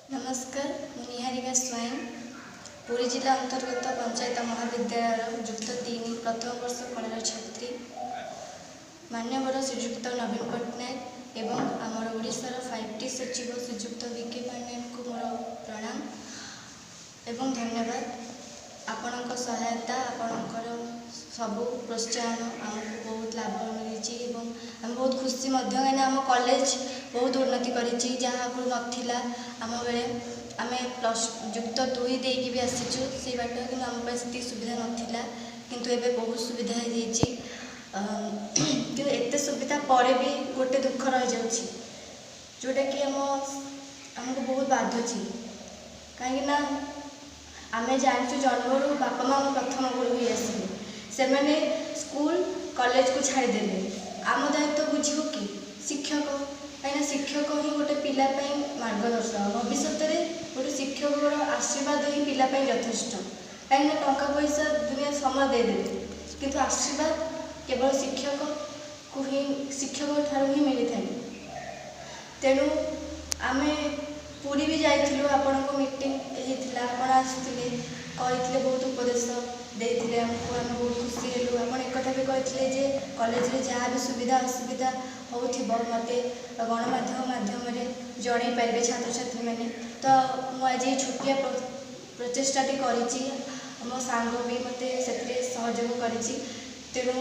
नमस्कार मु निहारिका स्वाईं पुरी जिला अंतर्गत पंचायत महाविद्यालय युक्त 3 प्रथम वर्ष कला छात्री मान्यवर श्रीजुक्त नवीन पट्टनायक एवं आमर ओडिशार 5T सचिव श्रीजुक्त विके पांडे को मोर प्रणाम एवं धन्यवाद। आपण सहायता आपणकर सबू प्रोत्साहन आमको बहुत लाभ मिली आम बहुत खुशी कहीं आम कॉलेज बहुत उन्नति करी जहाँ नाला आम बेले आम युक्त 2 देकी भी आसीचु से बाट कि आम से सुविधा नाला किंतु एबे बहुत सुविधा हो एत सुविधा पर भी गोटे दुख रही जाऊँगी जोटा कि आमको बहुत बाधुची कहीं आम जानचु जन्मरू बापा माँ प्रथम गुरु ही आसवे से मैंने स्कूल कॉलेज को छाड़देले आम दायित्व बुझे कि शिक्षक कहीं शिक्षक ही गोटे पिलापाई मार्गदर्शक भविष्य में गोटे शिक्षक आशीर्वाद ही पिलापाई यथेष्ट कहीं टंका पैसा दुनिया समय देदेले किंतु आशीर्वाद केवल शिक्षक को ही शिक्षक ठार ही मिली था। तेणु आम पुरी भी जाइलु आपण मीटिंग होता आपण आसते कही बहुत उपदेश देते आमको आम बहुत खुशी हेलु आप एक भी कहते जे कॉलेज में जहाँ भी सुविधा असुविधा हो मत गणमाध्यम माध्यम जन पारे छात्र छात्री मैंने तो मुझे छोटिया प्रचेषाटी करी मो सांग भी मत से सहयोग करी तेणु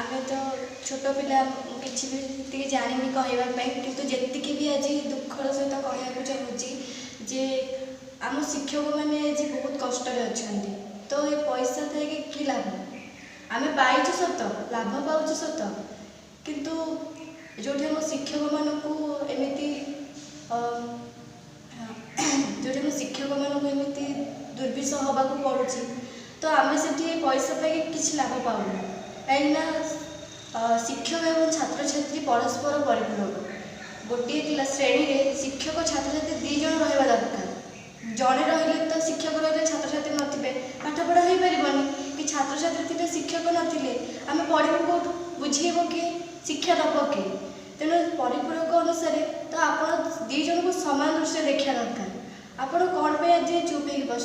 आम तो छोट पिला किसी भी जानी कहवाई किंतु जी भी आज दुखर सहित कहना चाहूँगी जे आम शिक्षक मैंने आज बहुत कष्ट अच्छा तो ये पैसा थे कि लाभ आम पाइचु सत लाभ पाच सत किंतु जो आम शिक्षक मानू एमती जो आम शिक्षक मानू एमती दुर्विषह हवा पड़ुची तो आम से पैसा पाई किसी लाभ पाऊना कहीं शिक्षक एवं छात्र छात्री परस्पर परिपूरक गोटे क्लास श्रेणी में शिक्षक छात्र छात्री 2 जन रहा दरकार जड़े रही तो शिक्षक रही छात्र छात्री नथिबे पाठ पढ़ा हो पारबनी कि छात्र छात्री थे शिक्षक नथिले आम पढ़ू कौट बुझेब किए शिक्षा दब किए तेणु परिपूरक अनुसार तो आप 2 जन को समान दृष्टि देखा दरकार आपण कौन पे आज चुप हो बस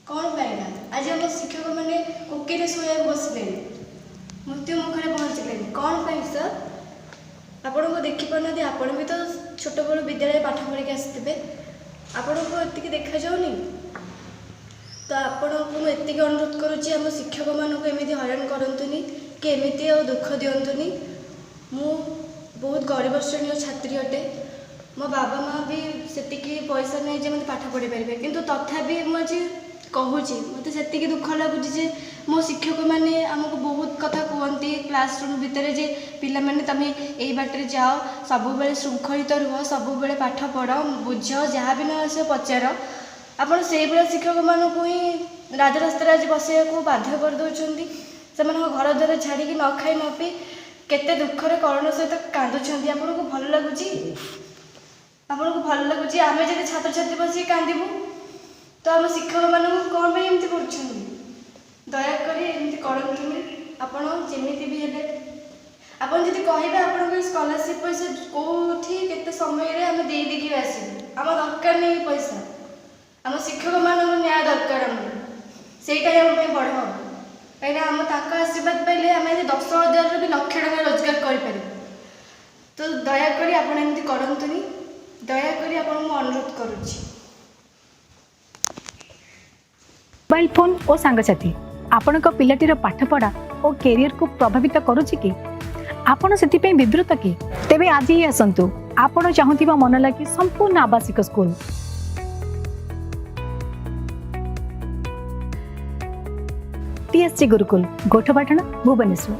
कौन पाइना आज आम शिक्षक मैंने कोकिले शोया बसले मृत्यु मुखरे पहुँचले कौन पाई सर आपण को देखिपार आपण भी तो छोट बड़ विद्यालय पाठ पढ़ी आसते आपण को ये देखा जाऊनी तो आपण को मुझे अनुरोध करुच्ची आम शिक्षक मानक एमती हईराण करतुनि कि एमती आ दुख दिंतुनि मु बहुत गरीब श्रेणी छात्री अटे मो बाबा माँ भी से पैसा नहीं जे मत पाठ पढ़ी पारे किंतु तथापि मुझे कहूँ मत से दुख लगुच जे मो शिक्षक मैंने आमको बहुत कथा कहती क्लासरूम भितर जे पिला माने तमें यही बाटर जाओ सब बेले श्रृंखलित रुह सब बेले पाठ पढ़ बुझ जहाँ भी न आस पचार आपड़ से भाया शिक्षक मानक ही राजरास्ता आज बसैया को बाध्य करदे से घर द्वार छाड़ी न खाई न पी केते दुखरे करुण सहित कांदुंट आपन को भल लगुच आपन को भल लगुच आम जब छात्र छात्री बस कांदबू तो आम शिक्षक मानक कौन एमती कर दयाकोरी एमती करतुनि आपड़ जमी भी हेले आपड़ जब कहे आप स्कॉलरशिप पैसा कौटी के समय आम देदेक आसबू आम दरकार नहीं पैसा आम शिक्षक मान न्याय दरकार आम से बड़ हम कहीं आम आशीर्वाद पाइले आम 10,000 भी लक्ष टका रोजगार कर तो दयाकोरी आप करतुनि दयाकोरी आपन अनुरोध करुच्ची। मोबाइल फोन और सांगसाथी आपण पिलाटीर पाठपढ़ा और कैरियर को प्रभावित करुच्ची कि आपण से विवृत कि तेबे आज ही आसतु आपण चाहूबा मन लगी संपूर्ण आवासिक स्कूल TSC गुरुकुल गोठपाटण भुवनेश्वर।